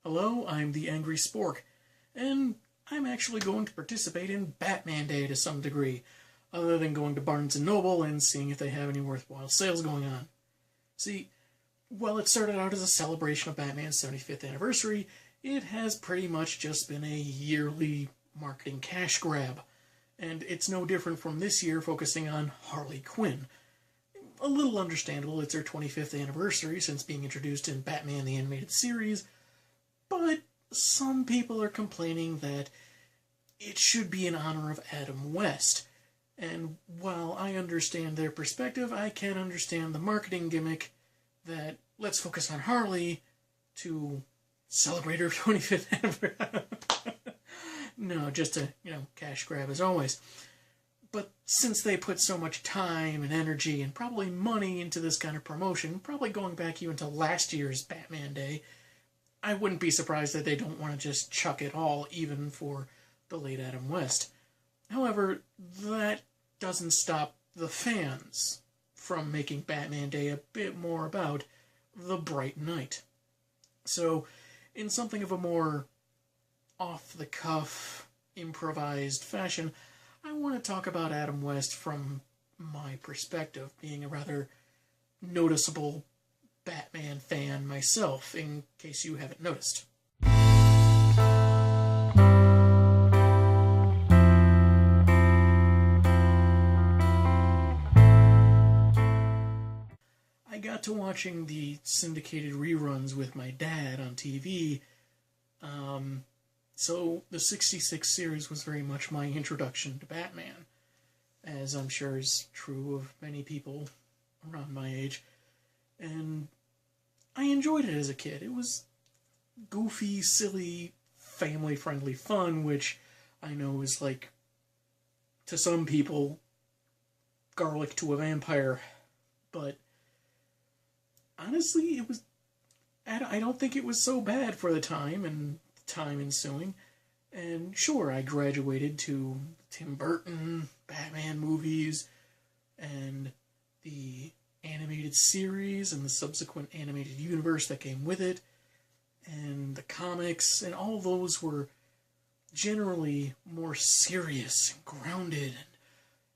Hello, I'm the Angry Spork, and I'm actually going to participate in Batman Day to some degree, other than going to Barnes & Noble and seeing if they have any worthwhile sales going on. See, while it started out as a celebration of Batman's 75th anniversary, it has pretty much just been a yearly marketing cash grab, and it's no different from this year focusing on Harley Quinn. A little understandable, it's her 25th anniversary since being introduced in Batman the Animated Series, but some people are complaining that it should be in honor of Adam West. And while I understand their perspective, I can understand the marketing gimmick that let's focus on Harley to celebrate her 25th anniversary. No, just a, cash grab as always. But since they put so much time and energy and probably money into this kind of promotion, probably going back even to last year's Batman Day, I wouldn't be surprised that they don't want to just chuck it all, even for the late Adam West. However, that doesn't stop the fans from making Batman Day a bit more about the bright night. So, in something of a more off-the-cuff, improvised fashion, I want to talk about Adam West from my perspective, being a rather noticeable Batman fan myself, in case you haven't noticed. I got to watching the syndicated reruns with my dad on TV, so the 66 series was very much my introduction to Batman, as I'm sure is true of many people around my age. And I enjoyed it as a kid. It was goofy, silly, family-friendly fun, which I know is like, to some people, garlic to a vampire. But honestly, I don't think it was so bad for the time and the time ensuing. And sure, I graduated to Tim Burton, Batman movies, and the animated series and the subsequent animated universe that came with it, and the comics, and all those were generally more serious and grounded and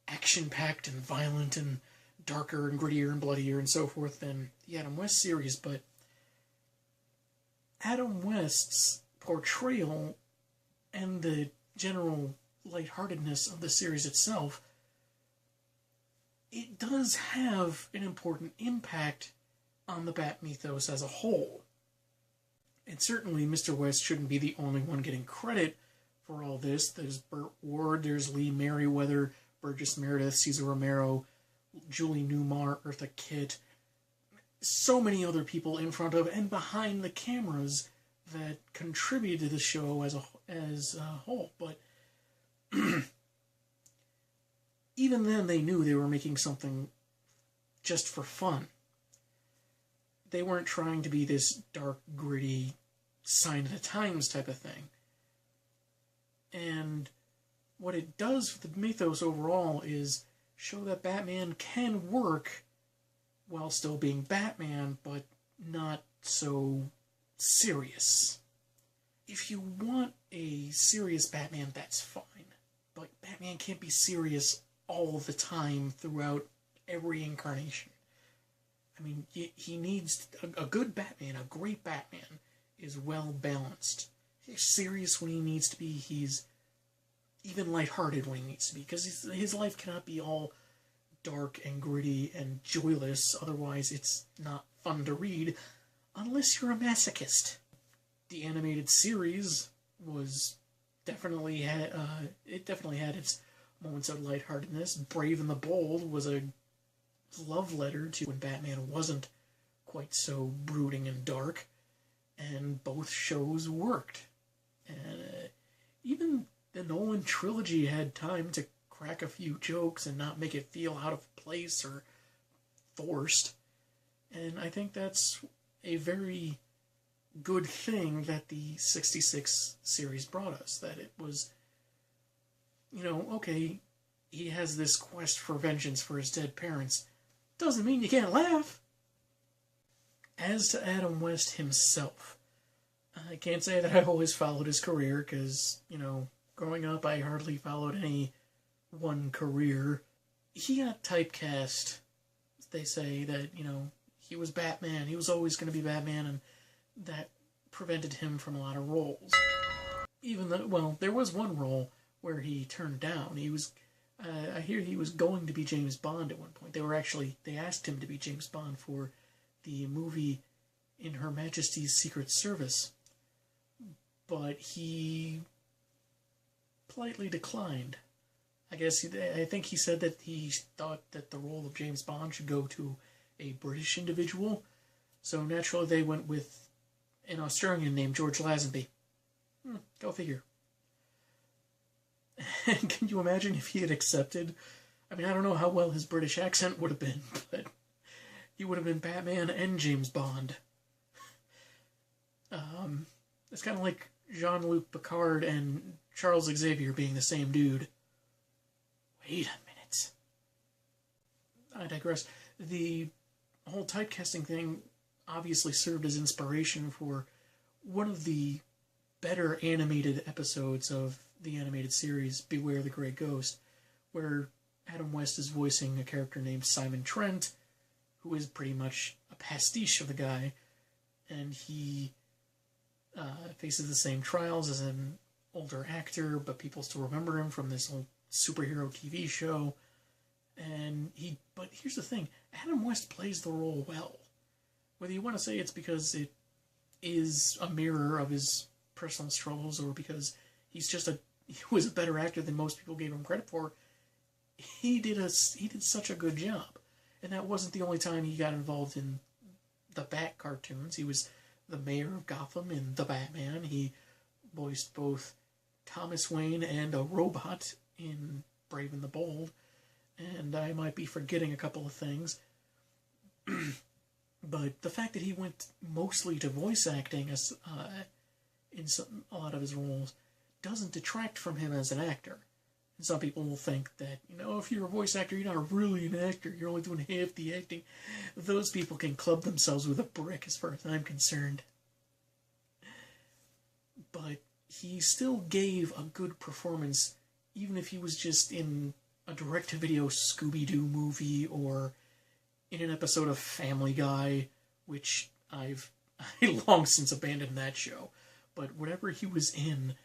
action-packed and violent and darker and grittier and bloodier and so forth than the Adam West series. But Adam West's portrayal and the general lightheartedness of the series itself, it does have an important impact on the Bat mythos as a whole. And certainly Mr. West shouldn't be the only one getting credit for all this. There's Burt Ward, there's Lee Merriweather, Burgess Meredith, Cesar Romero, Julie Newmar, Eartha Kitt, so many other people in front of and behind the cameras that contributed to the show as a whole. But even then, they knew they were making something just for fun. They weren't trying to be this dark, gritty, sign of the times type of thing. And what it does for the mythos overall is show that Batman can work while still being Batman, but not so serious. If you want a serious Batman, that's fine. But Batman can't be serious all the time throughout every incarnation. I mean, he needs a good Batman, a great Batman, is well balanced. He's serious when he needs to be. He's even lighthearted when he needs to be, because his life cannot be all dark and gritty and joyless. Otherwise, it's not fun to read, unless you're a masochist. The animated series was definitely had its moments of lightheartedness. Brave and the Bold was a love letter to when Batman wasn't quite so brooding and dark, and both shows worked. And even the Nolan trilogy had time to crack a few jokes and not make it feel out of place or forced. And I think that's a very good thing that the 66 series brought us. That it was, okay, he has this quest for vengeance for his dead parents. Doesn't mean you can't laugh. As to Adam West himself, I can't say that I always followed his career, because, growing up I hardly followed any one career. He got typecast. They say that, he was Batman. He was always going to be Batman, and that prevented him from a lot of roles. Even though, well, there was one role where he turned down. He was, I hear he was going to be James Bond at one point. They asked him to be James Bond for the movie In Her Majesty's Secret Service, but he politely declined. I think he said that he thought that the role of James Bond should go to a British individual, so naturally they went with an Australian named George Lazenby. Go figure. And can you imagine if he had accepted? I mean, I don't know how well his British accent would have been, but he would have been Batman and James Bond. It's kind of like Jean-Luc Picard and Charles Xavier being the same dude. Wait a minute. I digress. The whole typecasting thing obviously served as inspiration for one of the better animated episodes of the animated series Beware the Grey Ghost, where Adam West is voicing a character named Simon Trent, who is pretty much a pastiche of the guy, and he faces the same trials as an older actor, but people still remember him from this old superhero TV show. But here's the thing, Adam West plays the role well. Whether you want to say it's because it is a mirror of his personal struggles, or because he was a better actor than most people gave him credit for, he did such a good job. And that wasn't the only time he got involved in the Bat cartoons. He was the mayor of Gotham in The Batman. He voiced both Thomas Wayne and a robot in Brave and the Bold. And I might be forgetting a couple of things. But the fact that he went mostly to voice acting in a lot of his roles doesn't detract from him as an actor. And some people will think that, if you're a voice actor, you're not really an actor. You're only doing half the acting. Those people can club themselves with a brick as far as I'm concerned. But he still gave a good performance, even if he was just in a direct-to-video Scooby-Doo movie or in an episode of Family Guy, which I long since abandoned that show. But whatever he was in,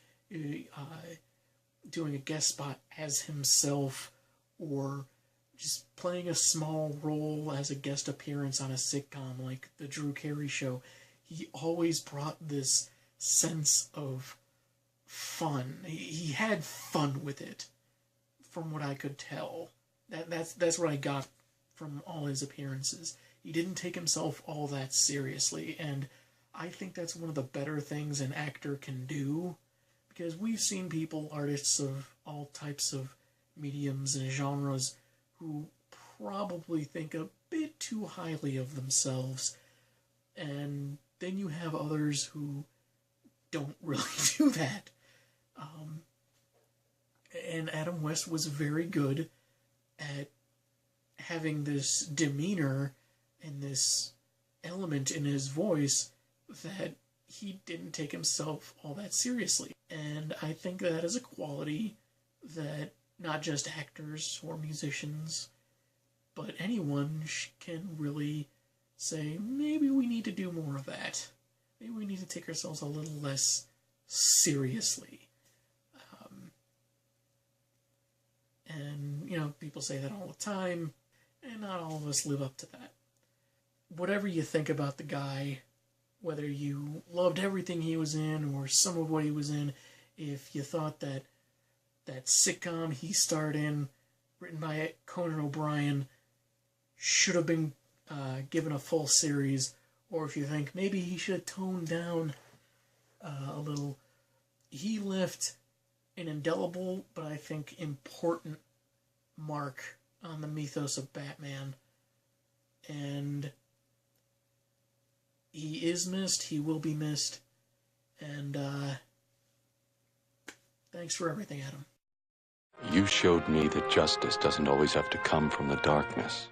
doing a guest spot as himself, or just playing a small role as a guest appearance on a sitcom like The Drew Carey Show, he always brought this sense of fun. He had fun with it, from what I could tell. That's what I got from all his appearances. He didn't take himself all that seriously, and I think that's one of the better things an actor can do, because we've seen artists of all types of mediums and genres, who probably think a bit too highly of themselves, and then you have others who don't really do that. And Adam West was very good at having this demeanor and this element in his voice that he didn't take himself all that seriously. And I think that is a quality that not just actors or musicians, but anyone can really say, maybe we need to do more of that. Maybe we need to take ourselves a little less seriously. And, people say that all the time, and not all of us live up to that. Whatever you think about the guy, whether you loved everything he was in or some of what he was in, if you thought that sitcom he starred in, written by Conan O'Brien, should have been given a full series, or if you think maybe he should have toned down a little, he left an indelible, but I think important mark on the mythos of Batman. And he is missed, he will be missed, and thanks for everything, Adam. You showed me that justice doesn't always have to come from the darkness.